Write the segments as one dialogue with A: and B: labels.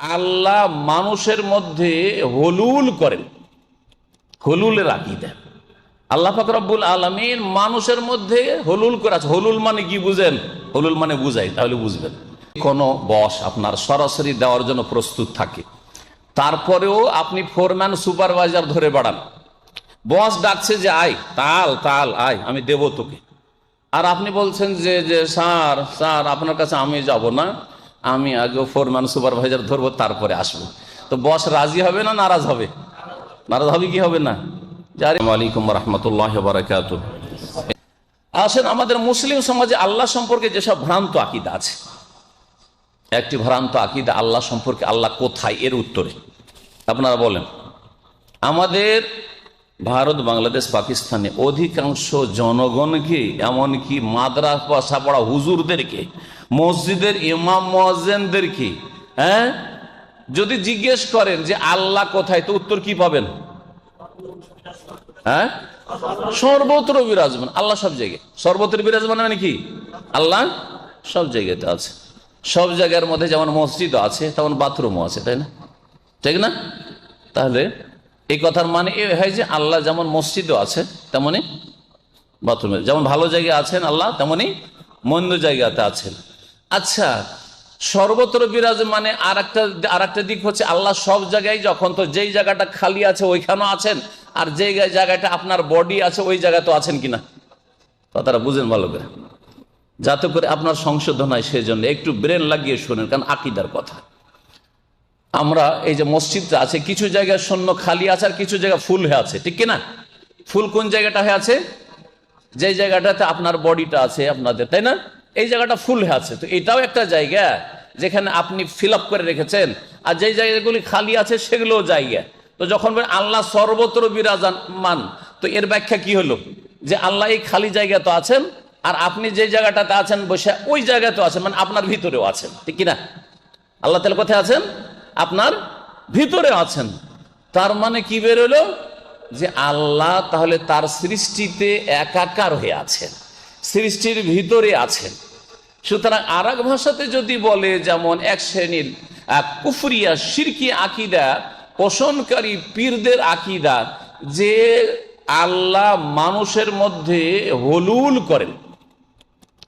A: আল্লাহ মানুষের মধ্যে হলুল করেন, হলুলের আকীদা। আল্লাহ পাক রব্বুল আলামিন মানুষের মধ্যে হলুল করে আছে। হলুল মানে কি বুঝেন? হলুল মানে বুঝাই, তাহলে বুঝবেন। কোনো বস আপনার সরাসরি দেওয়ার জন্য প্রস্তুত থাকে, তারপরেও আপনি ফোরম্যান সুপারভাইজার ধরে বাড়ান। বস ডাকছে যে আয়, তাল তাল আয়, আমি দেব তোকে। আর আপনি বলছেন যে যে স্যার স্যার আপনার কাছে আমি যাব না, আমি আগে ফোরম্যান সুপারভাইজার ধরবো তারপরে আসবো। তো বস রাজি হবে না নারাজ হবে? নারাজ হবে কি হবে না? আসসালামু আলাইকুম ওয়া রাহমাতুল্লাহি ওয়া বারাকাতুহু। আসেন, আমাদের মুসলিম সমাজে আল্লাহ সম্পর্কে যেসব ভ্রান্ত আকীদা আছে, একটি ভ্রান্ত আকীদা আল্লাহ সম্পর্কে, আল্লাহ কোথায়, এর উত্তরে আপনারা বলেন। আমাদের ভারত, বাংলাদেশ, পাকিস্তানে অধিকাংশ জনগণকে, এমনকি মাদ্রাসা পড়া হুজুরদেরকে, মসজিদের ইমাম মুয়াজ্জিনদেরকে যদি জিজ্ঞেস করেন যে আল্লাহ কোথায়, তো উত্তর কি পাবেন? সর্বত্র বিরাজমান। আল্লাহ সব জায়গায় সর্বত্র বিরাজমান মানে কি? আল্লাহ সব জায়গাতে আছে। সব জায়গার মধ্যে যেমন মসজিদও আছে তেমন বাথরুমও আছে, তাই না? ঠিক না? তাহলে এই কথার মানে এ হয় যে আল্লাহ যেমন মসজিদও আছে তেমনি বাথরুমে, যেমন ভালো জায়গায় আছেন আল্লাহ তেমনি মন্দ জায়গাতে আছেন। আচ্ছা, সর্বত্র বিরাজ মানে আর একটা দিক হচ্ছে আল্লাহ সব জায়গায় যখন, তো যেই জায়গাটা খালি আছে ওইখানেও আছেন, আর যেই জায়গাটা আপনার বডি আছে ওই জায়গায় তো আছেন কিনা? কথাটা বুঝেন ভালো করে, যাতে করে আপনার সংশোধন হয়। সেই জন্য একটু ব্রেন লাগিয়ে শোনেন, কারণ আকীদার কথা। আমরা এই যে মসজিদটা আছে, কিছু জায়গায় শূন্য খালি আছে আর কিছু জায়গা ফুল হয়ে আছে, ঠিক কিনা? ফুল কোন জায়গাটা হয়ে আছে? যে জায়গাটাতে আপনার বডিটা আছে আপনাদের, তাই না? এই জায়গাটা ফুল হয়ে আছে। তো এটাও একটা জায়গা যেখানে আপনি ফিল আপ করে রেখেছেন, আর যে জায়গাগুলি খালি আছে সেগুলোও জায়গা। তো যখন আল্লাহ সর্বত্র বিরাজমান, তো এর ব্যাখ্যা কি হলো? যে আল্লাহ এই খালি জায়গা তো আছেন, আর আপনি যে জায়গাটাতে আছেন বসে ওই জায়গায় তো আছেন, মানে আপনার ভিতরেও আছেন, ঠিক কিনা? আল্লাহ তাআলা কোথায় আছেন? আপনার ভিতরে আছেন। তার মানে কি বেরোলো? যে আল্লাহ তাহলে তার সৃষ্টিতে একাকার হয়ে আছেন, সৃষ্টির ভিতরে আছেন। সুতরাং আর এক ভাষাতে যদি বলে, যেমন এক শ্রেণীর কুফরিয়া শিরকি আকীদা পোষণকারী পীরদের আকীদা, যে আল্লাহ মানুষের মধ্যে হলুল করেন,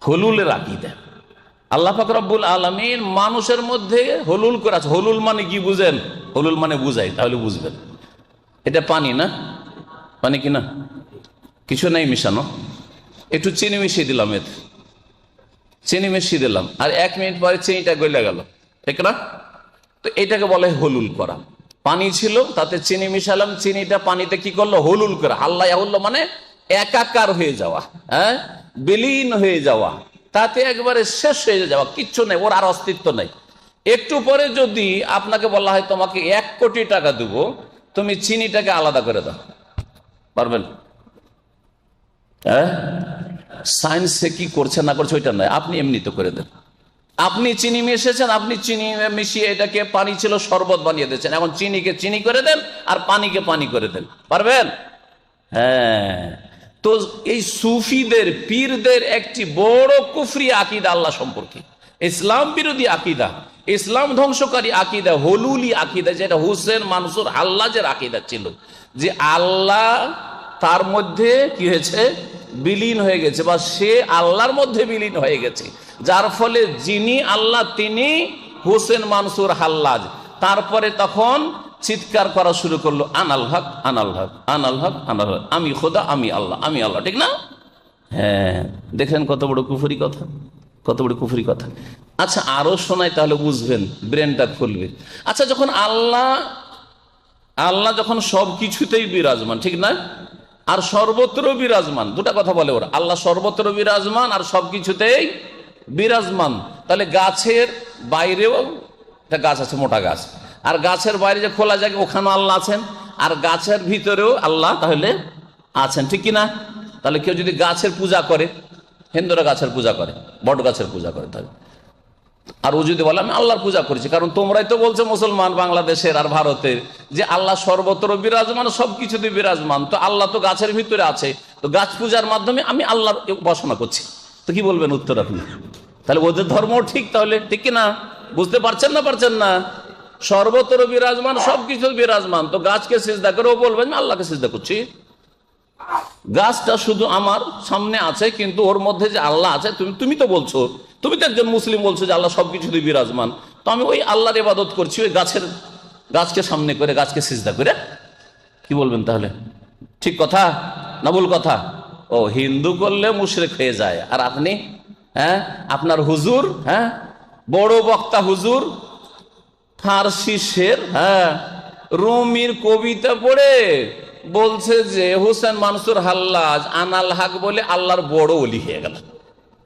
A: হলুলের আকীদা। আল্লাহ পাক রব্বুল আলামিন মানুষের মধ্যে হলুল করে আছে। হলুল মানে কি বুঝেন? হলুল মানে বুঝাই, তাহলে বুঝবেন। এটা পানি না? পানি কি না? কিছু নেই মিশানো, একটু চিনি মিশিয়ে দিলাম, এতে চিনি মিশিয়ে দিলাম, আর 1 মিনিট পরে চিনিটা গলে গেল, ঠিক না? তো এটাকে বলে হলুল করা। পানি ছিল, তাতে চিনি মিশালাম, চিনিটা পানিতে কি করলো? হলুল করা। আল্লাহ ইয়াহুল্লাহ মানে একাকার হয়ে যাওয়া, বিলীন হয়ে যাওয়া, তাতে একবারে শেষ হয়ে যাওয়া, কিচ্ছু নেই, ওর আর অস্তিত্ব নেই। একটু পরে যদি আপনাকে বলা হয় তোমাকে 1 কোটি টাকা দেবো, তুমি চিনিটাকে আলাদা করে দাও, পারবেন? সায়েন্সে কি করছে না করছে ওইটা নয়, আপনি এমনি তো করে দেন। আপনি চিনি মিশিয়েছেন, আপনি চিনি মিশিয়ে এটাকে পানি ছিল শরবত বানিয়ে দিয়েছেন, এখন চিনিকে চিনি করে দেন আর পানিকে পানি করে দেন, পারবেন? হ্যাঁ। তো এই সুফিদের, পীরদের একটি বড় কুফরি আকীদা আল্লাহ সম্পর্কে, ইসলাম বিরোধী আকীদা, ইসলাম ধ্বংসকারী আকীদা, হলুলি আকীদা, যেটা হুসেন মানসুর হাল্লাজের আকীদা ছিল, যে আল্লাহ তার মধ্যে কি হয়েছে? বিলীন হয়ে গেছে, বা সে আল্লাহর মধ্যে বিলীন হয়ে গেছে, যার ফলে যিনি আল্লাহ তিনি হুসেন মানসুর হাল্লাজ। তারপরে তখন চিৎকার করা শুরু করলো, আনাল হক আনাল হক আনাল হক আনাল হক, আমি খোদা, আমি আল্লাহ, আমি আল্লাহ, ঠিক না? হ্যাঁ, দেখেন কত বড় কুফরি কথা, কত বড় কুফরি কথা। আচ্ছা, আরো শোনাই তাহলে বুঝবেন, ব্রেনটা খুলবে। আচ্ছা, যখন আল্লাহ যখন সব কিছুতেই বিরাজমান, ঠিক না? আর সর্বত্র বিরাজমান, দুটা কথা বলে ওরা। আল্লাহ সর্বত্র বিরাজমান আর সবকিছুতেই বিরাজমান, তাহলে গাছের বাইরেও একটা গাছ আছে, মোটা গাছ, আর গাছের বাইরে যে খোলা জায়গা ওখানেও আল্লাহ আছেন, আর গাছের ভিতরেও আল্লাহ তাহলে আছেন, ঠিক কিনা? তাহলে কেউ যদি গাছের পূজা করে, হিন্দুরা গাছের পূজা করে, বট গাছের পূজা করে, তাহলে আর ও যদি বলে আমি আল্লাহর পূজা করেছি, কারণ তোমরাই তো বলছো মুসলমান বাংলাদেশের আর ভারতের যে আল্লাহ সর্বত্র বিরাজমান, সবকিছুতে বিরাজমান, তো আল্লাহ তো গাছের ভিতরে আছে, তো গাছ পূজার মাধ্যমে আমি আল্লাহর উপাসনা করছি, তো কি বলবেন উত্তর আপনি? তাহলে ওদের ধর্ম ঠিক, তাহলে ঠিক কিনা? বুঝতে পারছেন না? পারছেন না? সর্বত্র বিরাজমান, সবকিছু বিরাজমান, তো গাছকে সিজদা করে ও বলবেন আল্লাহকে সিজদা করছি। গাছটা শুধু আমার সামনে আছে, কিন্তু ওর মধ্যে যে আল্লাহ আছে, তুমি তো বলছো, তুমি তো একজন মুসলিম বলছো যে আল্লাহ সবকিছুতে বিরাজমান, তো আমি ওই আল্লাহর ইবাদত করছি ওই গাছকে সামনে করে, গাছকে সিজদা করে। কি বলবেন তাহলে? ঠিক কথা না ভুল কথা? ও হিন্দু করলে মুশরিক হয়ে যায়। আর আপনি, আপনার হুজুর, বড় বক্তা হুজুর, ফার্সি শের, রুমির কবিতা পড়ে বলছে যে হোসেন মানসুর হাল্লাজ আনাল হক বলে আল্লাহর বড় ওলি হয়ে গেল।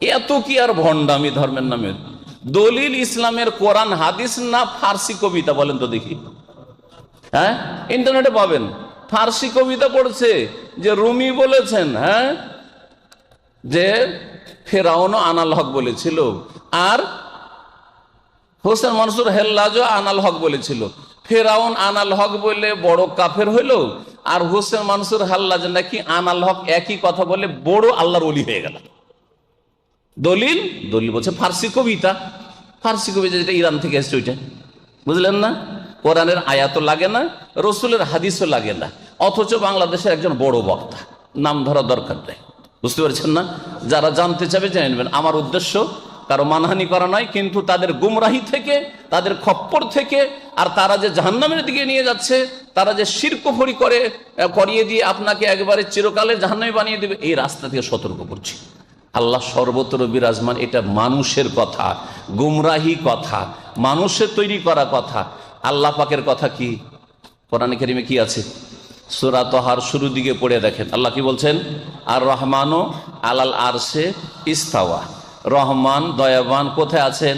A: এত কি আর ভণ্ডামি ধর্মের নামে? দলিল ইসলামের কোরআন হাদিস না ফার্সি কবিতা? বলেন তো দেখি। ইন্টারনেটে পাবেন, ফার্সি কবিতা পড়ছে যে রুমি বলেছেন যে ফেরাউনও আনাল হক বলেছিল, আর হোসেন মানসুর হেল্লাজও আনাল হক বলেছিল। ফেরাউন আনাল হক বলে বড় কাফের হইল, আর হোসেন মানসুর হাল্লাজ নাকি আনাল হক একই কথা বলে বড় আল্লাহর ওলি হয়ে গেল। দলিল বলছে ফার্সি কবিতা। ফার্সি কবিতা যেটা ইরান থেকে এসছে ওইটা, বুঝলেন না? কোরআনের আয়াতও লাগে না, রসুলের হাদিসও লাগে না, অথচ বাংলাদেশের একজন বড় বক্তা, নাম ধরা দরকার নেই। বুঝতে পারছেন না? যারা জানতে চাবে জেনে নেবেন। আমার উদ্দেশ্য কারো মানহানি করা নয়, কিন্তু তাদের গুমরাহি থেকে, তাদের খপ্পর থেকে, আর তারা যে জাহান্নামের দিকে নিয়ে যাচ্ছে, তারা যে শিরক কুফরি করিয়ে দিয়ে আপনাকে একবারে চিরকালের জাহান্নামী বানিয়ে দেবে, এই রাস্তা থেকে সতর্ক করছি। আল্লাহ সর্বত্র বিরাজমান, এটা মানুষের কথা, গুমরাহি কথা, মানুষের তৈরি করা কথা। আল্লাহ পাকের কথা কি কোরআনে কারিমে কি আছে? সূরা তাহার শুরু দিকে পড়ে দেখেন, আল্লাহ কি বলছেন? আর রহমানও আলাল আরশে ইস্তাওয়া। রহমান দয়াবান কোথায় আছেন?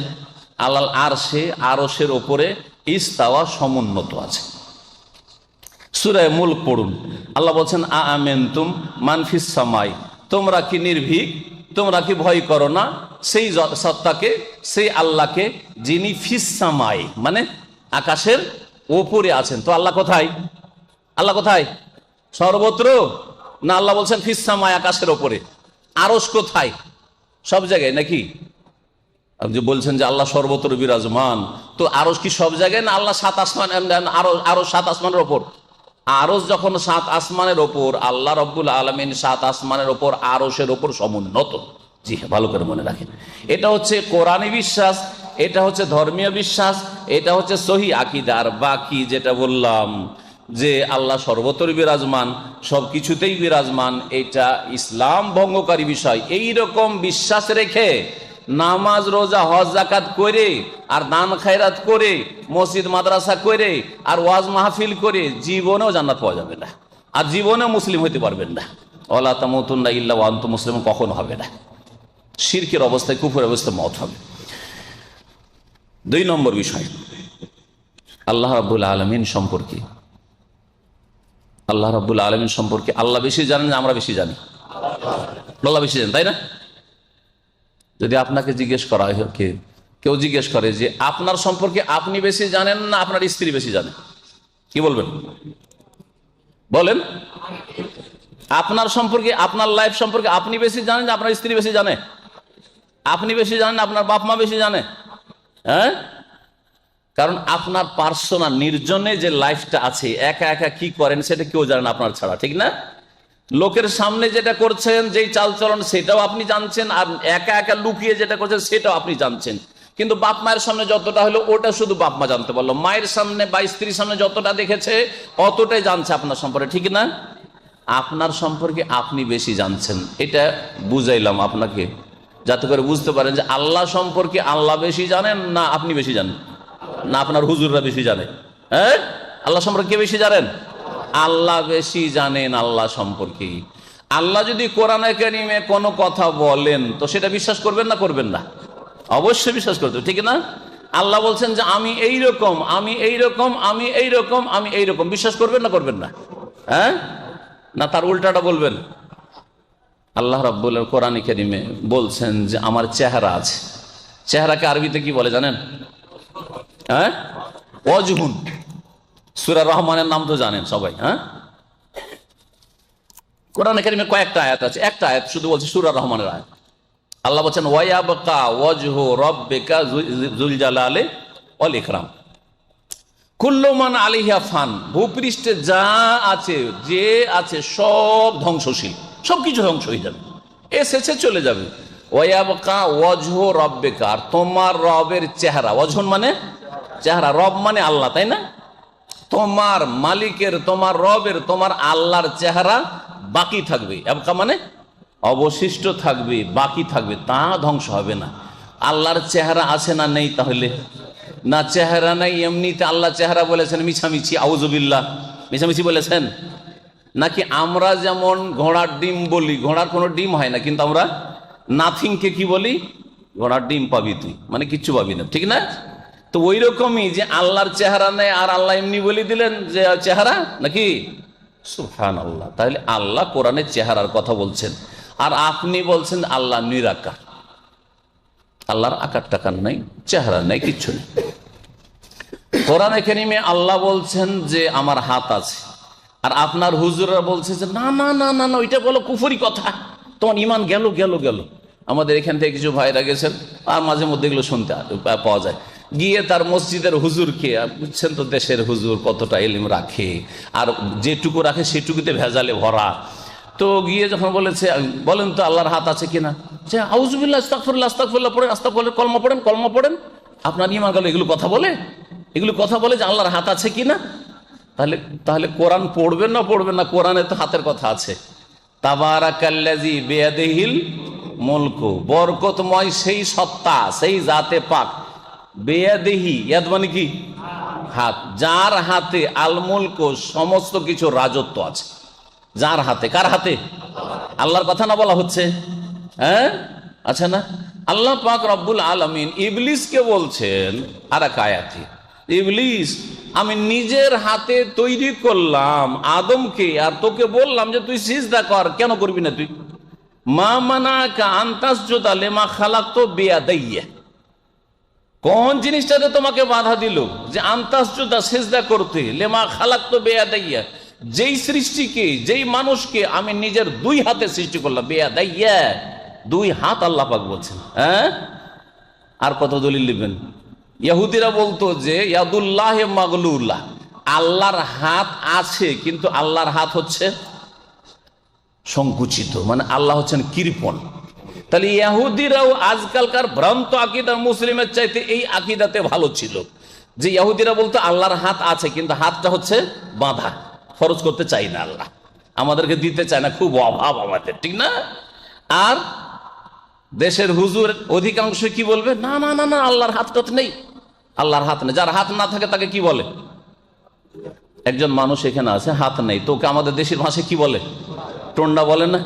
A: আলাল আরশে, আরশের ওপরে, ইস্তাওয়া সমুন্নত আছে। সূরা মুলক পড়ুন, আল্লাহ বলছেন আমেনতুম মান ফিস সামাই, তোমরা কি নির্ভীক, তোমরা কি ভয় করো না সেই সত্তাকে, সেই আল্লাহকে যিনি ফিস সামাই মানে আকাশের ওপরে আছেন। তো আল্লাহ কোথায়? আল্লাহ কোথায়? সর্বত্র না? আল্লাহ বলছেন ফিস সামাই, আকাশের ওপরে। আরশ কোথায়? সব জায়গায় নাকি? আপনি যে বলছেন যে আল্লাহ সর্বত্র বিরাজমান, তো আরশ কি সব জায়গায় না? আল্লাহ সাত আসমান, আরশ সাত আসমানের ওপর। আরশ যখন সাত আসমানের ওপর, আল্লাহ রব্বুল আলামিন সাত আসমানের ওপর, আরশের ওপর সমুন্নত। জি হ্যাঁ, ভালো করে মনে রাখেন। এটা হচ্ছে কোরআনী বিশ্বাস, এটা হচ্ছে ধর্মীয় বিশ্বাস, এটা হচ্ছে সহি আকীদা। আর বাকি যেটা বললাম যে আল্লাহ সর্বত্র বিরাজমান, সবকিছুতেই বিরাজমান, এটা ইসলাম ভঙ্গকারী বিষয়। এই রকম বিশ্বাস রেখে নামাজ রোজা হজ জাকাত করে, আর দান খায়রাত করে, মসজিদ মাদ্রাসা করে, আর ওয়াজ মাহফিল করে জীবনেও জান্নাত পাওয়া যাবে না, আর জীবনেও মুসলিম হইতে পারবেন না। ওয়ালা তামুতুন্না ইল্লা ওয়া আনতুম মুসলিমুন কখনো হবে না। শিরকের অবস্থায়, কুফরের অবস্থায় মওত হবে। 2 নম্বর বিষয়, আল্লাহ রাব্বুল আলামিন সম্পর্কে। আল্লাহ রাব্বুল আলামিন সম্পর্কে আল্লাহ বেশি জানেন না আমরা বেশি জানি? আল্লাহ বেশি জানেন, তাই না? যদি আপনাকে জিজ্ঞেস করা হয়, কেউ জিজ্ঞেস করে যে আপনার সম্পর্কে আপনি বেশি জানেন না আপনার স্ত্রী বেশি জানে, কি বলবেন? বলেন, আপনার সম্পর্কে, আপনার লাইফ সম্পর্কে আপনি বেশি জানেন না আপনার স্ত্রী বেশি জানে? আপনি বেশি জানেন না আপনার বাপ মা বেশি জানে? কারণ আপনার পার্সোনাল নির্জনে যে লাইফটা আছে, একা একা কি করেন সেটা কেউ জানেন আপনার ছাড়া, ঠিক না? লোকের সামনে যেটা করছেন, যেই চালচলন, সেটাও আপনি জানছেন, আর একা একা লুকিয়ে যেটা করছেন সেটাও আপনি জানছেন। কিন্তু বাপ মায়ের সামনে যতটা হলো ওটা শুধু বাপ মা জানতে পারলো, মায়ের সামনে বা স্ত্রীর সামনে যতটা দেখেছে অতটাই জানছে আপনার সম্পর্কে, ঠিক না? আপনার সম্পর্কে আপনি বেশি জানছেন, এটা বুঝাইলাম আপনাকে, যাতে করে বুঝতে পারেন যে আল্লাহ সম্পর্কে আল্লাহ বেশি জানেন না আপনি বেশি জানেন, না আপনার হুজুররা বেশি জানে। আল্লাহ সম্পর্কে কে বেশি জানেন? আল্লাহ বেশি জানেন আল্লাহ সম্পর্কে। আল্লাহ যদি কোরআনে কারিমে কোনো কথা বলেন তো সেটা বিশ্বাস করবেন না করবেন না? অবশ্যই বিশ্বাস করতে, ঠিক না? আল্লাহ বলছেন যে আমি এই রকম, আমি এই রকম, আমি এই রকম, আমি এই রকম, বিশ্বাস করবেন না করবেন না? না তার উল্টাটা বলবেন? আল্লাহ রাব্বুল কোরআনে কারিমে বলছেন যে আমার চেহারা আছে। চেহারাকে আরবিতে কি বলে জানেন? ওয়াজহুন। সূরা রহমানের নাম তো জানেন সবাই। কোরআনে কারিমে কয়েকটা আয়াত আছে, একটা আয়াত শুধু বলছে সূরা রহমানের আয়াত। আল্লাহ বলছেন ওয়ায়াবকা ওয়াজহু রাব্বিকা যুল জালালি ওয়াল ইকরাম। কুল্লুমান আলাইহা ফান, ভূপৃষ্ঠে যা আছে যে আছে সব ধ্বংসশীল, সবকিছু ধ্বংস হয়ে যাবে, এসেছে চলে যাবে। ওয়াবকা ওয়াজহ রব্বিকা, আর তোমার রবের চেহারা, ওয়াজহুন মানে চেহারা, রব মানে আল্লাহ, তাই না? তোমার মালিকের, তোমার রবের, তোমার আল্লাহর চেহারা বাকি থাকবে। আবকা মানে অবশিষ্ট থাকবে, বাকি থাকবে, তা ধ্বংস হবে না। আল্লাহর চেহারা আছে না নেই? তাহলে না, চেহারা নাই, এমনিতে আল্লাহ চেহারা বলেছেন মিছামিছি, আউযুবিল্লাহ, মিছামিছি বলেছেন। নাকি আমরা যেমন ঘোড়ার ডিম বলি, ঘোড়ার কোনো ডিম হয় না, কিন্তু আমরা নাথিংকে কি বলি? ঘোড়ার ডিম পাবি তুই, মানে কিচ্ছু পাবি না, ঠিক না? তো ওই রকমই যে আল্লাহর চেহারা নেই আর আল্লাহ এমনি বলে দিলেন যে চেহারা, নাকি? সুবহানাল্লাহ। তাহলে আল্লাহ কোরআনের চেহারার কথা বলছেন, আর আপনি বলছেন আল্লাহ নিরাকার। আল্লাহর আকার টাকার নাই, চেহারা নাই, কিচ্ছু নেই। কোরআনে কারিমে আল্লাহ বলছেন যে আমার হাত আছে, আর আপনার হুজুররা বলছে যে না না না না না, ওইটা বলো কুফরি কথা, তোমার ইমান গেল গেল গেল। আমাদের এখান থেকে কিছু ভাইরা গেছেন, আর মাঝে মধ্যে এগুলো শুনতে পাওয়া যায়, গিয়ে তার মসজিদের হুজুরকে, বুঝছেন তো দেশের হুজুর কতটা ইলম রাখে, আর যেটুকু রাখে সেটুকুতে ভেজালে ভরা। তো গিয়ে যখন বলেছে বলেন তো আল্লাহর হাত আছে কিনা, যে আউযুবিল্লাহ আস্তাগফিরুল্লাহ আস্তাগফিরুল্লাহ পড়েন, আস্তাগফিরুল্লাহ, কলমা পড়েন, কলমা পড়েন, আপনার ইমান গেল। এগুলো কথা বলে, এগুলো কথা বলে যে আল্লাহর হাত আছে কিনা? তাহলে তাহলে কোরআন পড়বেন না পড়বেন না? কোরআনে তো হাতের কথা আছে। তাবারাকাল্লাযী বিয়াদিহিল মুলকু, বরকতময় সেই সত্তা, সেই জাতে পাক, বিয়াদিহি, ইয়াদ মানে কি? হাত, যার হাতে আল মুলকু, সমস্ত কিছু রাজত্ব আছে, যার হাতে। কার হাতে? আল্লাহর কথা না বলা হচ্ছে? হ্যাঁ, আচ্ছা না? আল্লাহ পাক রব্বুল আলামিন ইবলিসকে বলছেন আর এক আয়াতে, ইবলিস আমি নিজের হাতে তৈরি করলাম আদমকে, আর তোকে বললাম যে তুই সিজদা কর, কেন করবি না তুই? মা মানাকা আন তাসজুদা লিমা খালাকতু বিয়াদাইয়া, কোন জিনিসটাতে তোমাকে বাধা দিল যে আন তাসজুদা, সিজদা করতে, লিমা খালাকতু বিয়াদাইয়া, যেই সৃষ্টিকে, যেই মানুষকে আমি নিজের দুই হাতে সৃষ্টি করলাম, বিয়াদাইয়া, দুই হাত আল্লাহ পাক বলছেন। হ্যাঁ, আর কত দলিল নেবেন? ইহুদিরা বলতো যে ইয়াদুল্লাহে মাগলুলা, আল্লাহর হাত আছে, কিন্তু আল্লাহর হাত হচ্ছে সংকুচিত, মানে আল্লাহ হচ্ছেন কৃপণ। তাহলে ইহুদিরাও আজকালকার ভ্রান্ত আকীদা মুসলিমের চাইতে এই আকীদাতে ভালো ছিল, যে ইহুদিরা বলতো আল্লাহর হাত আছে, কিন্তু হাতটা হচ্ছে বাঁধা, খরচ করতে চাই না আল্লাহ, আমাদেরকে দিতে চায় না, খুব অভাব আমাদের, ঠিক না? আর দেশের হুজুর অধিকাংশ কি বলবে? না না না না, আল্লাহর হাত টাত নেই, আল্লাহর হাত নেই। যার হাত না থাকে তাকে কি বলে? একজন মানুষ এখানে আছে, হাত নেই, তোকে আমাদের দেশের ভাষায় কি বলে? টন্ডা বলে না?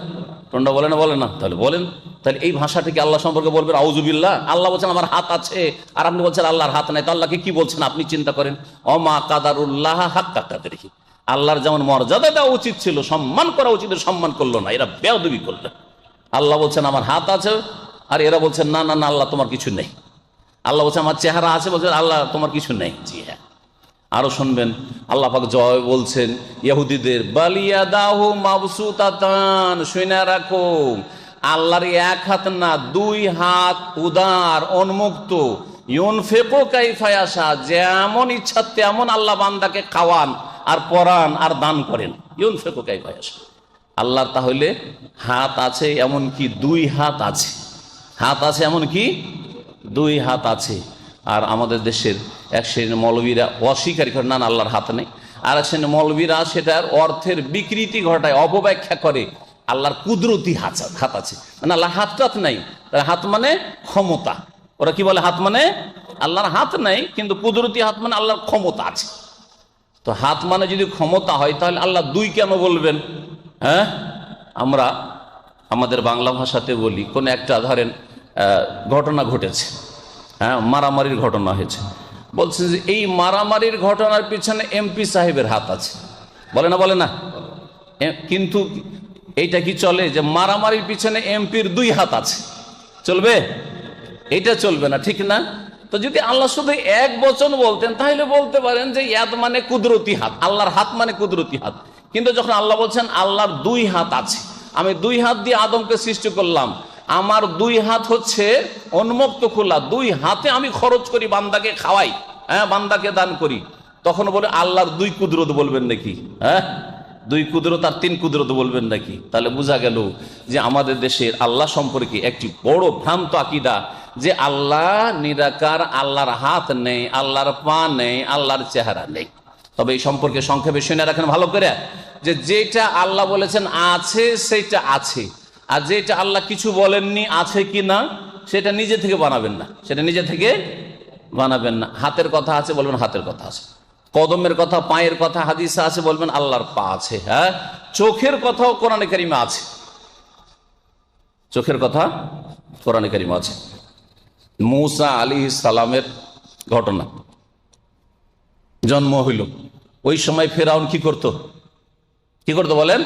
A: টন্ডা বলে না? বলে না? তাহলে বলেন, তাহলে এই ভাষাটিকে আল্লাহ সম্পর্কে বলবেন আউযুবিল্লাহ? আল্লাহ বলছেন আমার হাত আছে, আর আপনি বলছেন আল্লাহর হাত নাই, তো আল্লাহকে কি বলছেন আপনি চিন্তা করেন। অমা কাদারুল্লাহ হাক্কা কাদরিহি, আল্লাহর যেমন মর্যাদা দেওয়া উচিত ছিল, সম্মান করা উচিত, সম্মান করলো না, এরা বেয়াদবি করলো। আল্লাহ বলছেন আমার হাত আছে, আর এরা বলছেন না না না, আল্লাহ তোমার কিছু নেই। আল্লাহ বলছে আমার চেহারা আছে, বলছেন আল্লাহ তোমার কিছু নেই। জি হ্যাঁ, আরো শুনবেন, আল্লাহ পাক জয় বলছেন ইহুদিদের, বালিয়াদাহু মাবসুতাতান, শুনে রাখো আল্লাহর এক হাত না, দুই হাত উদার, উন্মুক্ত, ইউনফিকু কাইফা ইয়াশা, যেমন ইচ্ছা তেমন আল্লাহ বান্দাকে খাওয়ান আর পরান আর দান করেন। ইউনফিকু কাইফা ইয়াশা, আল্লাহর তাহলে হাত আছে, এমন কি দুই হাত আছে, হাত আছে এমন কি দুই হাত আছে। আর আমাদের দেশের এক শ্রেণীর মৌলবীরা অস্বীকার করে, না আল্লাহর হাত নেই। আর এক শ্রেণীর মৌলবীরা সেটার অর্থের বিকৃতি ঘটায়, অপব্যাখ্যা করে, আল্লাহর কুদরতি হাত আছে, মানে আল্লাহর হাত টাত নাই, তার হাত মানে ক্ষমতা। ওরা কি বলে? হাত মানে আল্লাহর হাত নাই, কিন্তু কুদরতি হাত মানে আল্লাহর ক্ষমতা আছে। তো হাত মানে যদি ক্ষমতা হয়, তাহলে আল্লাহ দুই কেন বলবেন? হ্যাঁ, আমরা আমাদের বাংলা ভাষাতে বলি, কোন একটা ধরেন ঘটনা ঘটেছে, হ্যাঁ, মারামারির ঘটনা হয়েছে, বলছেন যে এই মারামারির ঘটনার পিছনে এমপি সাহেবের হাত আছে, বলে না? বলে না? কিন্তু এইটা কি চলে যে মারামারির পিছনে এমপির দুই হাত আছে? চলবে? এটা চলবে না, ঠিক না? তো যদি আল্লাহ শুধু এক বচন বলতেন, তাহলে বলতে পারেন যে ইয়াদ মানে কুদরতি হাত, আল্লাহর হাত মানে কুদরতি হাত। কিন্তু যখন আল্লাহ বলছেন আল্লাহর দুই হাত আছে, আমি দুই হাত দিয়ে আদমকে সৃষ্টি করলাম, আমার দুই হাত হচ্ছে উন্মুক্ত খোলা, দুই হাতে আমি খরচ করি, বান্দাকে খাওয়াই, হ্যাঁ, বান্দাকে দান করি, তখন বলে আল্লাহর দুই কুদরত বলবেন নাকি? হ্যাঁ, দুই কুদরত আর তিন কুদরত বলবেন নাকি? তাহলে বোঝা গেল যে আমাদের দেশের আল্লাহ সম্পর্কে একটি বড় ভ্রান্ত আকীদা যে আল্লাহ নিরাকার, আল্লাহর হাত নেই, আল্লাহর পা নেই, আল্লাহর চেহারা নেই। তবে এই সম্পর্কে সংক্ষেপে শুনে রাখেন ভালো করে, যে যেটা আল্লাহ বলেছেন আছে সেটা আছে, আর যেটা আল্লাহ কিছু বলেননি আছে কি না সেটা নিজে থেকে বানাবেন না, সেটা নিজে থেকে বানাবেন না। হাতের কথা আছে বলবেন হাতের কথা আছে, কদমের কথা, পায়ের কথা হাদিসে আছে বলবেন আল্লাহর পা আছে। হ্যাঁ, চোখের কথাও কোরআনে কারিমে আছে, চোখের কথা কোরআনে কারিমে আছে। মূসা আলাইহিস সালামের ঘটনা, জন্ম হইল, ওই সময় ফেরাউন কি করত বলেন?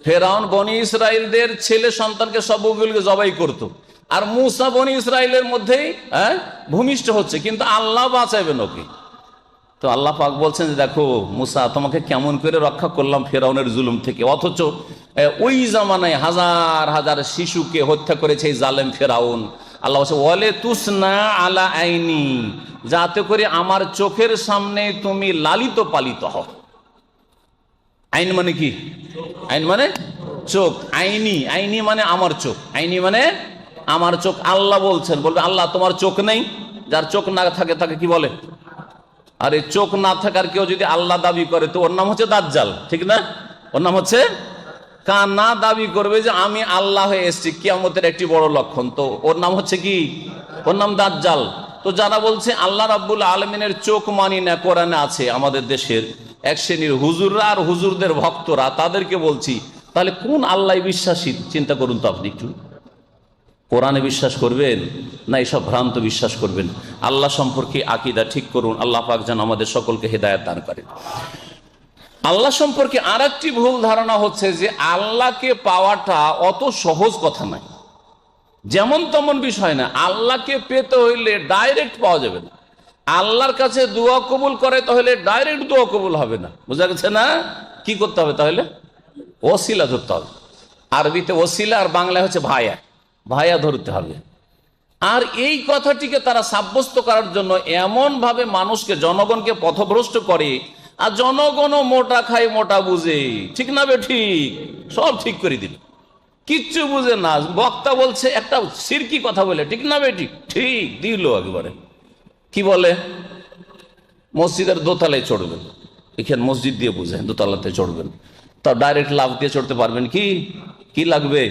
A: ফেরাউন বনি ইসরাইলদের ছেলে সন্তানকে সবগুলোকে জবাই করত, আর মূসা বনি ইসরাইলের মধ্যেই ভূমিষ্ঠ হচ্ছে, কিন্তু আল্লাহ বাঁচাবেন ওকে। তো আল্লাহ পাক বলছেন যে দেখো মূসা, তোমাকে কেমন করে রক্ষা করলাম ফেরাউনের জুলুম থেকে, অথচ ওই জামানায় হাজার হাজার শিশুকে হত্যা করেছে এই জালেম ফেরাউন। আল্লাহ বলছে ওয়ালে তুসনা আলা আইনি, যাতে করে আমার চোখের সামনে তুমি লালিত পালিত হও। আইন মানে কি? আইন মানে চোখ, আইনি, আইনি মানে আমার চোখ, আইনি মানে আমার চোখ। আল্লাহ বলছেন, বলবে আল্লাহ তোমার চোখ নেই? যার চোখ না থাকে তাকে কি বলে? আর এই চোখ না থাকার কেউ যদি আল্লাহ দাবি করে তো ওর নাম হচ্ছে দাজ্জাল, ঠিক না? ওর নাম হচ্ছে কানা, দাবি করবে যে আমি আল্লাহ হয়ে এসেছি, কিয়ামতের একটি বড় লক্ষণ, তো ওর নাম হচ্ছে কি? ওর নাম দাজ্জাল। তো যারা বলছে আল্লাহ রাব্বুল আলামিনের চোখ মানি না, কোরআনে আছে, আমাদের দেশের এক শ্রেণীর হুজুররা আর হুজুরদের ভক্তরা, তাদেরকে বলছি তাহলে কোন আল্লাহ বিশ্বাসী চিন্তা করুন তো আপনি একটু। কোরআনে বিশ্বাস করবেন না এসব ভ্রান্ত বিশ্বাস করবেন? আল্লাহ সম্পর্কে আকীদা ঠিক করুন। আল্লাহ পাক যেন আমাদের সকলকে হেদায়েত দান করেন। আল্লাহ সম্পর্কে আর একটি ভুল ধারণা হচ্ছে যে আল্লাহকে পাওয়াটা অত সহজ কথা নয়, যেমন তেমন বিষয় না। আল্লাহকে পেতে হইলে ডাইরেক্ট পাওয়া যাবে না, আল্লাহর কাছে দোয়া কবুল করে তাহলে ডাইরেক্ট দোয়া কবুল হবে না, বোঝা গেছে না? কি করতে হবে তাহলে? ওসিলা ধরতে হবে। আরবিতে ওসিলা আর বাংলায় হচ্ছে ভায়া, ভায়া ধরতে হবে। আর এই কথাটিকে তারা সাব্যস্ত করার জন্য এমন ভাবে মানুষকে, জনগণকে পথভ্রষ্ট করে, আর জনগণও মোটা খায় মোটা বুঝে, ঠিক না বে ঠিক? সব ঠিক করে দিল, কিচ্ছু বুঝে না। বক্তা বলছে একটা সিরকি কথা বলে, ঠিক না বে ঠিক? ঠিক দিল একেবারে। কি বলে? মসজিদের দোতলায় চড়বেন, এখানে মসজিদ দিয়ে বুঝেন দোতলাতে চড়বেন, তা ডাইরেক্ট লাফ দিয়ে চড়তে পারবেন কি? কি লাগবে?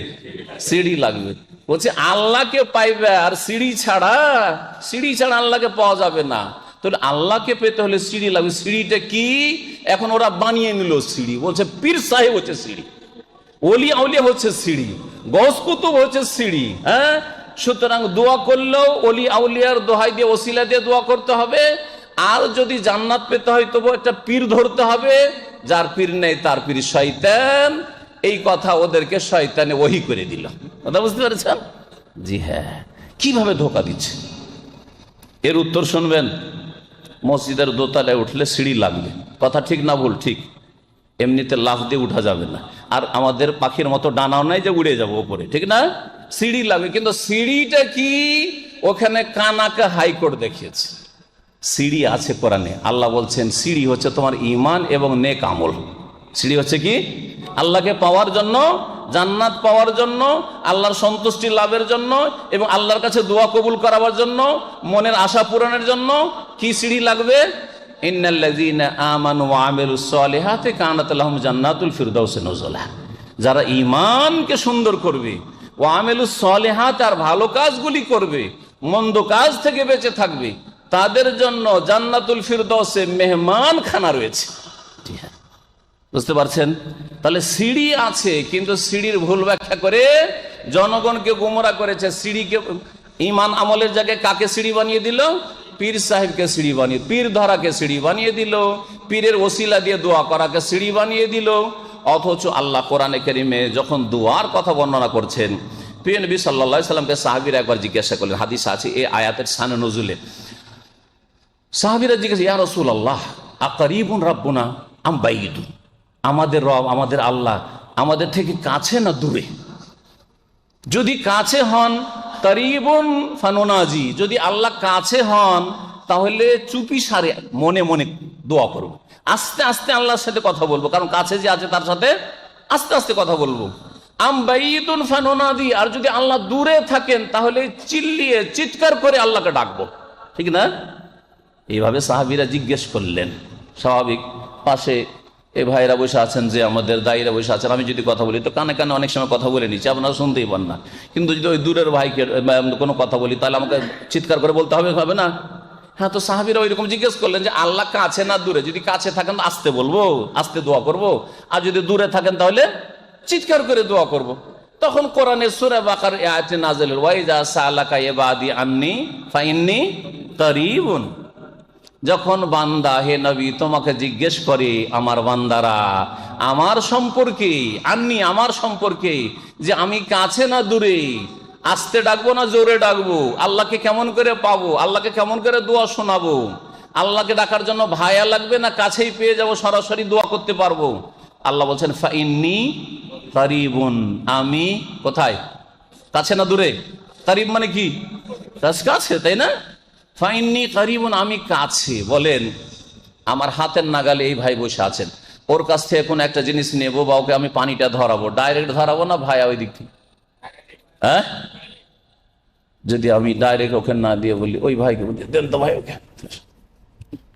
A: সিঁড়ি লাগবে। বলছে আল্লাহকে পাইবে আর সিঁড়ি ছাড়া আল্লাহকে পাওয়া যাবে না। তাহলে আল্লাহকে পেতে হলে সিঁড়ি লাগবে। সিঁড়িটা কি? এখন ওরা বানিয়ে নিল সিঁড়ি, বলছে পীর সাহেব হচ্ছে সিঁড়ি, ওলি আউলিয়া হচ্ছে সিঁড়ি, গৌস কুতুব হচ্ছে সিঁড়ি। হ্যাঁ, সুতরাং দোয়া করলেও ওলি আউলিয়ার দোহাই দিয়ে, ওসিলা দিয়ে দোয়া করতে হবে। আর যদি জান্নাত পেতে হয় তবু একটা পীর ধরতে হবে, যার পীর নেই তার পীর শয়তান। এই কথা ওদেরকে শয়তানে ওহী করে দিল। কথা বুঝতে পেরেছেন? জি হ্যাঁ, কিভাবে ধোকা দিচ্ছে এর উত্তর শুনবেন। মসজিদের দোতলায় উঠলে সিঁড়ি লাগবে, কথা ঠিক না ভুল? ঠিক। এমনিতে লাফ দিয়ে উঠা যাবে না, আর আমাদের পাখির মতো ডানাও নাই যে উড়ে যাবো উপরে, ঠিক না? সিঁড়ি লাগবে। কিন্তু সিঁড়িটা কি? ওখানে কানাকে হাইকোর্ট দেখিয়েছে, সিঁড়ি আছে কোরআনে। আল্লাহ বলছেন সিঁড়ি হচ্ছে তোমার ঈমান এবং নেক আমল। সিঁড়ি হচ্ছে কি? আল্লাহকে পাওয়ার জন্য, জান্নাত পাওয়ার জন্য, আল্লাহর সন্তুষ্টি লাভের জন্য, এবং আল্লাহর কাছে দোয়া কবুল করাবার জন্য, মনের আশা পূরণের জন্য কি সিঁড়ি লাগবে? ইন্নাল্লাযীনা আমানু ওয়া আমিলুস সালিহাতি কানাত লাহুম জান্নাতুল ফিরদাউসি নুজুলা। যারা ঈমানকে সুন্দর করবে, ওয়া আমিলুস সালিহাত, আর ভালো কাজগুলি করবে, মন্দ কাজ থেকে বেঁচে থাকবে, তাদের জন্য জান্নাতুল ফিরদাউসে মেহমানখানা রয়েছে। জি হ্যাঁ, বুঝতে পারছেন? তাহলে সিঁড়ি আছে, কিন্তু সিঁড়ির ভুল ব্যাখ্যা করে জনগণকে গোমরা করেছে। সিঁড়িকে, ঈমান আমলের জায়গায় কাকে সিঁড়ি বানিয়ে দিল? পীর সাহেবকে সিঁড়ি বানিয়ে, পীর ধরাকে সিঁড়ি বানিয়ে দিল, পীরের ওসিলা দিয়ে দোয়া করাকে সিঁড়ি বানিয়ে দিল। অথচ আল্লাহ কোরআনে কারিমে যখন দোয়ার কথা বর্ণনা করছেন, প্রিয় নবী সাল্লাল্লাহু আলাইহি সাল্লামকে সাহাবীরা একবার জিজ্ঞাসা করলেন, হাদিস আছে এই আয়াতের শানে নজুলে। সাহাবীরা জিজ্ঞাসা, ইয়া রাসূলুল্লাহ আকারিবুন রাব্বুনা আম বাইদুন? আমাদের রব, আমাদের আল্লাহ আমাদের থেকে কাছে না দূরে? যদি কাছে হন কারিবুন ফানুনাজি, যদি আল্লাহ কাছে হন তাহলে চুপি সারে মনে মনে দোয়া করবো, আস্তে আস্তে আল্লাহর সাথে কথা বলবো, কারণ কাছে যে আছে তার সাথে আস্তে আস্তে কথা বলবো। আর যদি আল্লাহ দূরে থাকেন তাহলে চিল্লিয়ে চিৎকার করে আল্লাহকে ডাকবো, ঠিক না? এইভাবে সাহাবীরা জিজ্ঞেস করলেন। স্বাভাবিক, পাশে এ ভাইরা বসে আছেন, যে আমাদের দায়ীরা বসে আছেন, আমি যদি কথা বলি তো কানে কানে অনেক সময় কথা বলে নিচ্ছি, আপনারা শুনতেই পান না। কিন্তু যদি ওই দূরের ভাইকে কোনো কথা বলি তাহলে আমাকে চিৎকার করে বলতে হবে না? হ্যাঁ, তো সাহাবীরা ওইরকম জিজ্ঞেস করলেন যে আল্লাহ কাছে না দূরে? যদি কাছে থাকেন আস্তে বলবো, আস্তে দোয়া করব, আর যদি দূরে থাকেন তাহলে চিৎকার করে দোয়া করব। তখন কোরআনের সূরা বাকার আয়াতে নাযিল হল, ওয়াইজা সালাকা ইবাদি আন্নী ফাইন্নী কারীবুন। যখন বান্দা, হে নবী, তোমাকে জিজ্ঞেস করে আমার বান্দারা আমার সম্পর্কে, আন্নী আমার সম্পর্কে, যে আমি কাছে না দূরে, আস্তে ডাকবো না জোরে ডাকবো, আল্লাহকে কেমন করে পাবো, আল্লাহকে কেমন করে দোয়া শোনাবো, আল্লাহকে ডাকার জন্য ভায়া লাগবে না কাছেই পেয়ে যাব, সরাসরি দোয়া করতে পারবো? আল্লাহ বলছেন ফাইন্নী কারীবুন, আমি কোথায়? কাছে না দূরে? কারীব মানে কি? কাছে, তাই না? ফাইন্নী কারীবুন, আমি কাছে। বলেন, আমার হাতের নাগালে এই ভাই বসে আছেন, ওর কাছ থেকে কোনো একটা জিনিস নেবো বা ওকে আমি পানিটা ধরাবো, ডাইরেক্ট ধরাবো না ভাইয়া ওই দিক থেকে? হ্যাঁ, যদি আমি ডাইরেক্ট ওকে না দিয়ে বলি ওই ভাইকে বলি দেন তো ভাই ওকে,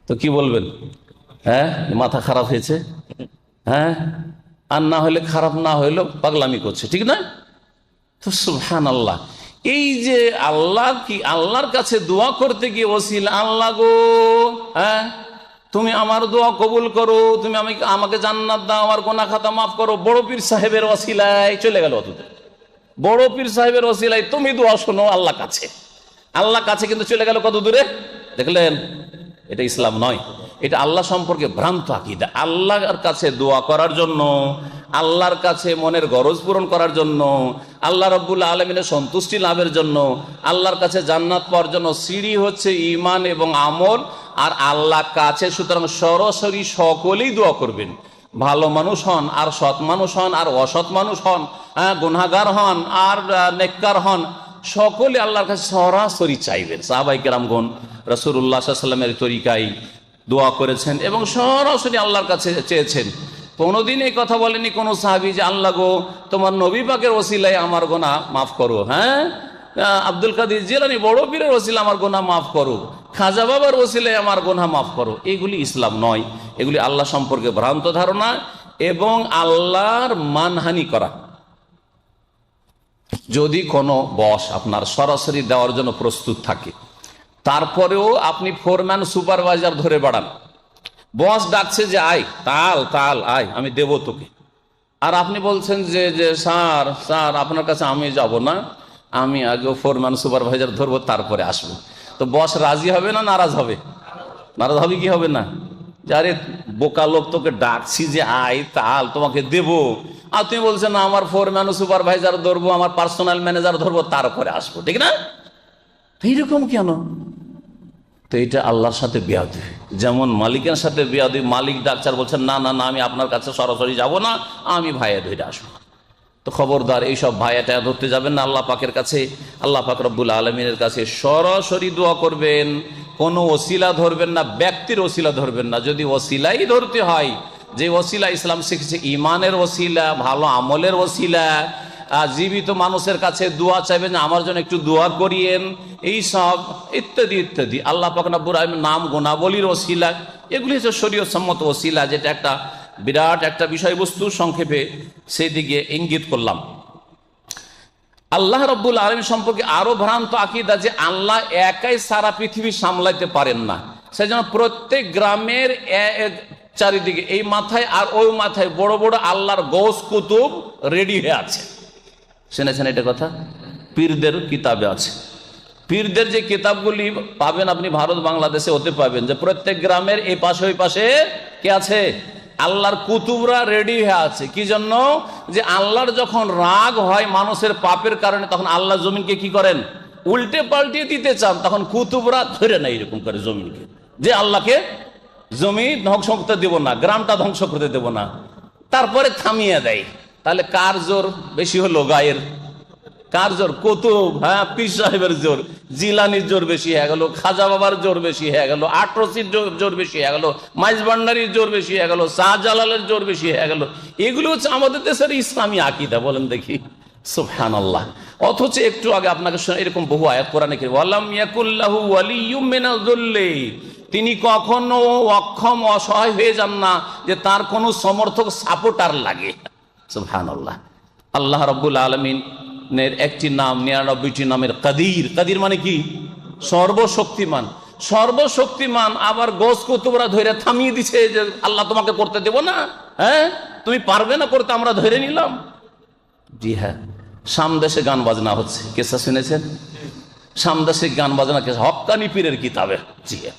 A: তো কি বলবেন? হ্যাঁ, মাথা খারাপ হয়েছে, হ্যাঁ, আর না হলে খারাপ না হইলেও পাগলামি করছে, ঠিক না? তো সুবহানাল্লাহ, এই যে আল্লাহ, কি আল্লাহর কাছে দোয়া করতে গিয়ে ওসিলা, আল্লাহ গো, হ্যাঁ তুমি আমার দোয়া কবুল করো, তুমি আমাকে জান্নাত দাও, আমার গুনাহ খাতা মাফ করো, বড় পীর সাহেবের ওসিলায় চলে গেল অত দূর। বড় পীর সাহেবের ওসিলায় তুমি দোয়া শোনো আল্লাহ কাছে, আল্লাহ কাছে, কিন্তু চলে গেল কত দূরে, দেখলেন? এটা ইসলাম নয়, এটা আল্লাহ সম্পর্কে ভ্রান্ত আকীদা। আল্লাহর কাছে দোয়া করার জন্য, আল্লাহর কাছে মনের গরজ পূরণ করার জন্য, আল্লাহ রাব্বুল আলামিনের সন্তুষ্টি লাভের জন্য, আল্লাহর কাছে জান্নাত পাওয়ার জন্য সিঁড়ি হচ্ছে ঈমান এবং আমল আর আল্লাহ কাছে। সুতরাং সরাসরি সকলেই দোয়া করবেন, ভালো মানুষ হন আর সৎ মানুষ হন আর অসৎ মানুষ হন, গুনাহগার হন আর নেককার হন, সকলে আল্লাহর কাছে সরাসরি চাইবেন। সাহাবায়ে কেরামগণ রাসূলুল্লাহ সাল্লাল্লাহু আলাইহি ওয়াসাল্লামের তরিকায় দোয়া করেছেন এবং সরাসরি আল্লাহর কাছে চেয়েছেন। কোনোদিন এই কথা বলেনি কোনো সাহাবী যে আল্লাহ গো তোমার নবী পাকের ওসিলায় আমার গুনাহ মাফ করো, হ্যাঁ আব্দুল কাদের জিলানী বড় পীরের ওসিলায় আমার গুনাহ মাফ করো, খাজা বাবার ওসিলায় আমার গুনাহ মাফ করো। এগুলি ইসলাম নয়, এগুলি আল্লাহ সম্পর্কে ভ্রান্ত ধারণা এবং আল্লাহর মানহানি করা। যদি কোনো বস আপনার সরাসরি দেওয়ার জন্য প্রস্তুত থাকে, তারপরেও আপনি ফোরম্যান সুপারভাইজার ধরে বাড়ান, বস ডাকছে যে আয় তাল তাল আয় আমি দেব তোকে, আর আপনি বলছেন যে যে স্যার স্যার আপনার কাছে আমি যাব না, আমি আগে ফোরম্যান সুপারভাইজার ধরবো তারপরে আসবো, তো বস রাজি হবে না নারাজ হবে? নারাজ হবে কি হবে না? যারে বোকা লোক, তোকে ডাকছি যে আয় তাল তোমাকে দেব, আর তুমি বলছেন না আমার ফোরম্যান সুপারভাইজার ধরবো, আমার পার্সোনাল ম্যানেজার ধরবো তারপরে আসবো, ঠিক না? এইরকম কেন? তো এটা আল্লাহর সাথে বেয়াদবি। যেমন মালিকের সাথে বেয়াদবি, মালিক ডাকচার বলছেন না না না আমি আপনার কাছে সরাসরি যাব না, আমি ভাইয়া ধরে আসবো। তো খবরদার এইসব ভাইয়াটা ধরতে যাবেন না আল্লাহ পাকের কাছে। আল্লাহ পাক রব্বুল আলামিনের কাছে সরাসরি দোয়া করবেন, কোনো ওসিলা ধরবেন না, ব্যক্তির ওসিলা ধরবেন না। যদি ওসিলাই ধরতে হয়, যে ওসিলা ইসলাম শিখেছে ঈমানের ওসিলা, ভালো আমলের ওসিলা, জীবিত মানুষের কাছে দোয়া চাইবেন আমার জন্য একটু দোয়া করিয়েন, এই সব ইত্যাদি ইত্যাদি, আল্লাহ পাক রব্বুল আলামিন নাম গুণাবলীর ওসিলা, এগুলি হচ্ছে শরীয়ত সম্মত ওসিলা, যেটা একটা বিরাট একটা বিষয়বস্তু, সংক্ষেপে সেই দিকে ইঙ্গিত করলাম। আল্লাহ রাব্বুল আলামিন সম্পর্কে আরো ভ্রান্ত আকীদা যে আল্লাহ একাই সারা পৃথিবী সামলাইতে পারেন না, সেজন্য প্রত্যেক গ্রামের চারিদিকে এই মাথায় আর ওই মাথায় বড় বড় আল্লাহর গৌস কুতুব রেডি হয়ে আছে। শুনেছেন এটা কথা? পীরদের কিতাবে আছে, পীরদের যে কিতাবগুলি পাবেন আপনি ভারত বাংলাদেশে হতে পাবেন, যে প্রত্যেক গ্রামের এই পাশে ওই পাশে কে আছে? আল্লাহর কুতুবরা রেডি হয়ে আছে। কি জন্য? যে আল্লাহর যখন রাগ হয় মানুষের পাপের কারণে, তখন আল্লাহ জমিনকে কি করেন? উল্টে পাল্টিয়ে দিতে চান, তখন কুতুবরা ধরে না এরকম করে জমিনকে, যে আল্লাহকে জমি ধ্বংস করতে দেব না, গ্রামটা ধ্বংস করতে দেব না, তারপরে থামিয়ে দেয়। তাহলে কার জোর বেশি হলো? গায়ের। কার জোর? কুতুব, হ্যাঁ, পীর সাহেবের জোর, জিলানির জোর বেশি হয়ে গেল, খাজা বাবার জোর বেশি হয়ে গেল, আটরসির জোর বেশি হয়ে গেল, মাইজ ভান্ডারির জোর বেশি হয়ে গেল, শাহজালালের জোর বেশি হয়ে গেল। এগুলো হচ্ছে আমাদের দেশের ইসলামী আকীদা। বলেন দেখি, সুবহানাল্লাহ। অথচ একটু আগে আপনাকে এরকম বহু আয়াত কোরআনে কি, ওয়ালাম ইয়াকুল্লাহু ওয়ালিয়্যুম মিনাল যুল্লি, তিনি কখনো অক্ষম অসহায় হয়ে যান না যে তার কোনো সমর্থক সাপোর্টার লাগে। সুবহানাল্লাহ। আল্লাহ রাব্বুল আলামিনের একটি নাম 99টি নামের কাদির। কাদির মানে কি? সর্বশক্তিমান। সর্বশক্তিমান। আবার গোস কুতুবরা ধরে থামিয়ে দিছে যে আল্লাহ তোমাকে করতে দেব না, হ্যাঁ, তুমি পারবে না করতে, আমরা ধরে নিলাম। জি হ্যাঁ, সামদেশে গান বাজনা হচ্ছে, কেসা শুনেছেন? সামদেশে গান বাজনা কেসা, হক্কানি পীরের কিতাবে। জি হ্যাঁ,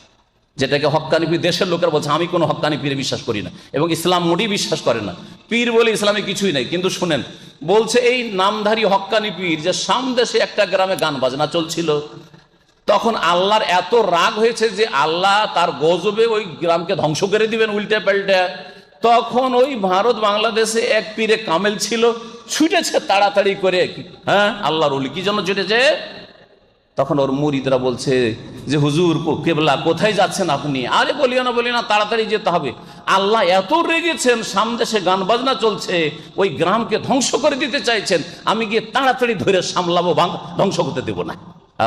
A: যেটাকে হক্কানি পীর, দেশের লোকেরা বলছে আমি কোনো হক্কানি পীরে বিশ্বাস করি না এবং ইসলাম মোটেই বিশ্বাস করে না, পীর বলে ইসলামে কিছুই নাই। কিন্তু শুনেন, বলছে এই নামধারী হক্কানি পীর যে সামদেশে একটা গ্রামে গান বাজনা চলছিল, তখন আল্লাহর এত রাগ হয়েছে যে আল্লাহ তার গজবে ওই গ্রামকে ধ্বংস করে দিবেন উল্টে পাল্টে। তখন ওই ভারত বাংলাদেশে এক পীরে কামেল ছিল, ছুটেছে তাড়াতাড়ি করে, হ্যাঁ, আল্লাহর ওলি। কি জন্য ছুটেছে? তখন ওর মুরিদরা বলছে যে হুজুর কেবলা কোথায় যাচ্ছেন আপনি? আরে বলিও না, তাড়াতাড়ি যেতে হবে। আল্লাহ এত রেগেছেন, সামদেশে গান বাজনা চলছে, ওই গ্রামকে ধ্বংস করে দিতে চাইছেন, আমি গিয়ে তাড়াতাড়ি ধরে সামলাবো, ধ্বংস করতে দেবো না।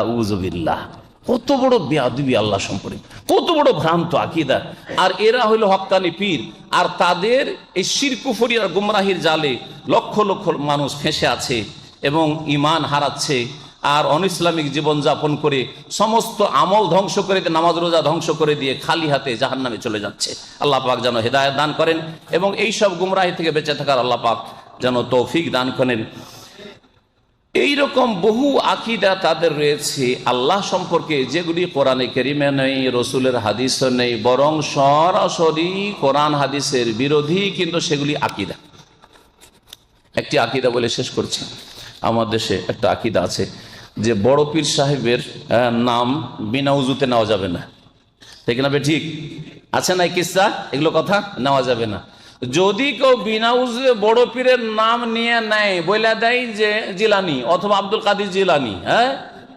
A: আউযুবিল্লাহ। কত বড় বেয়াদবি আল্লাহ সম্পর্কে, কত বড় ভ্রান্ত আকীদা। আর এরা হইল হক্কানি পীর, আর তাদের এই শিরক কুফরি আর গুমরাহির জালে লক্ষ লক্ষ মানুষ ফেঁসে আছে এবং ঈমান হারাচ্ছে আর অনইসলামিক জীবনযাপন করে সমস্ত আমল ধ্বংস করে দিয়ে, নামাজ রোজা ধ্বংস করে দিয়ে খালি হাতে জাহান্নামে চলে যাচ্ছে। আল্লাহ পাক যেন হেদায়েত দান করেন এবং এই সব গুমরাহি থেকে বেঁচে থাকার আল্লাহ পাক যেন তৌফিক দান করেন। এইরকম বহু আকীদা তাদের রয়েছে আল্লাহ সম্পর্কে, যেগুলি কোরআনে কারিমে নেই, রসুলের হাদিসও নেই, বরং সরাসরি কোরআন হাদিসের বিরোধী, কিন্তু সেগুলি আকীদা। একটি আকীদা বলে শেষ করছি। আমার দেশে একটা আকীদা আছে যে বড় পীর সাহেবের নাম বিনা উজুতে নেওয়া যাবে না, ঠিক না? ঠিক আছে না? কিসা এগুলো কথা নেওয়া যাবে না। যদি কেউ বিনা উজুতে বড় পীরের নাম নিয়ে নেয়, বলে দেয় যে জিলানি অথবা আব্দুল কাদের জিলানি, হ্যাঁ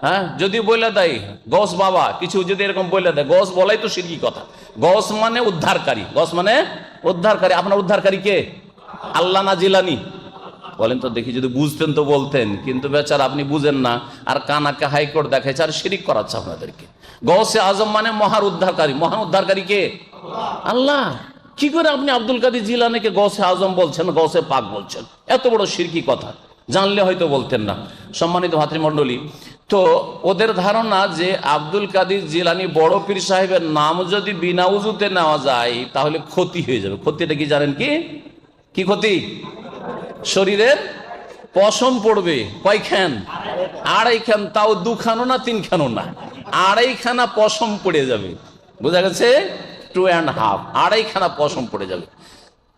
A: হ্যাঁ, যদি বলে দেয় গস বাবা, কিছু যদি এরকম বলে দেয়, গস বলাই তো শিরকি কথা। গস মানে উদ্ধারকারী, গস মানে উদ্ধারকারী। আপনার উদ্ধারকারী কে? আল্লাহ না জিলানি? বলেন তো দেখি, যদি বুঝতেন তো বলতেন, কিন্তু বেচারা আপনি বুঝেন না আর কানাকে হাইকোর্ট দেখাইছে আর শিরিক করাচ্ছে আপনাদেরকে। গৌসে আজম মানে মহান উদ্ধারকারী। মহান উদ্ধারকারী কে? আল্লাহ। কি করে আপনি আব্দুল কাদের জিলানীকে গৌসে আজম বলছেন, গৌসে পাক বলছেন? এত বড় শিরকি কথা, জানলে হয়তো বলতেন না। সম্মানিত ভাতৃমণ্ডলী, তো ওদের ধারণা যে আব্দুল কাদের জিলানী বড় পীর সাহেবের নাম যদি বিনা উজুতে নেওয়া যায় তাহলে ক্ষতি হয়ে যাবে। ক্ষতিটা কি জানেন? কি ক্ষতি? শরীরের পশম পড়বে। কয়খান? 2.5 খান। তাও 2 খানও না, 3 খানও না, 2.5 খানা পশম পড়ে যাবে। বোঝা গেছে? 2.5, 2.5 খানা পশম পড়ে যাবে।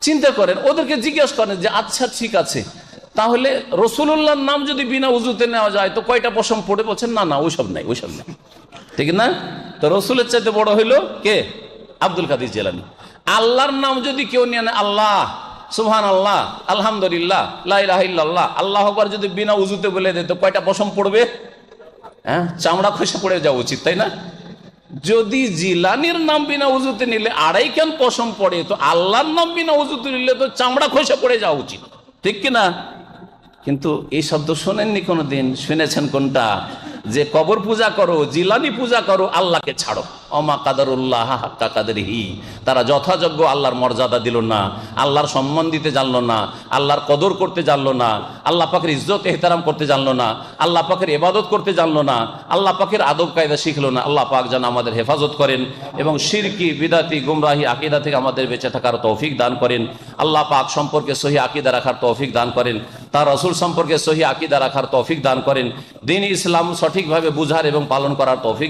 A: চিন্তা করেন, ওদেরকে জিজ্ঞেস করেন যে আচ্ছা ঠিক আছে, তাহলে রসুল্লাহর নাম যদি বিনা উজুতে নেওয়া যায় তো কয়টা পশম পড়ে? বলছেন না, ওইসব নাই, ঠিক না? তো রসুলের চাইতে বড় হইল কে? আব্দুল কাদের জিলানী। আল্লাহর নাম যদি কেউ নিয়ে নেয়, আল্লাহ, সুবহানাল্লাহ, আলহামদুলিল্লাহ, লা ইলাহা ইল্লাল্লাহ, আল্লাহু আকবার, যদি বিনা উজুতে বলে দেয় তো কয়টা পশম পড়বে? হ্যাঁ, চামড়া খসে পড়ে যাওয়া উচিত, তাই না? যদি জিলানির নাম বিনা উজুতে নিলে 2.5 খান পশম পড়ে, তো আল্লাহর নাম বিনা উজুতে নিলে তো চামড়া খসে পড়ে যাওয়া উচিত, ঠিক কিনা? কিন্তু এই শব্দ শোনেননি কোনোদিন? শুনেছেন কোনটা? যে কবর পূজা করো, জিলানি পূজা করো, আল্লাহকে ছাড়ো। অমা কাদারুল্লাহ হাক্কা কাদরিহি, তারা যথাযোগ্য আল্লাহর মর্যাদা দিল না, আল্লাহর সম্মান দিতে জানলো না, আল্লাহর কদর করতে জানলো না, আল্লাহ পাকের ইজ্জত এহতারাম করতে জানলো না, আল্লাহ পাকের ইবাদত করতে জানলো না, আল্লাহ পাকের আদব কায়দা শিখলো না। আল্লাহ পাক যেন আমাদের হেফাজত করেন এবং শিরকি, বিদাতি, গুমরাহি আকীদা থেকে আমাদের বেঁচে থাকার তৌফিক দান করেন। আল্লাহ পাক সম্পর্কে সহি আকীদা রাখার তৌফিক দান করেন, তার রাসূল সম্পর্কে সহি আকীদা রাখার তৌফিক দান করেন, দ্বীন ইসলাম সঠিকভাবে বুঝার এবং পালন করার তৌফিক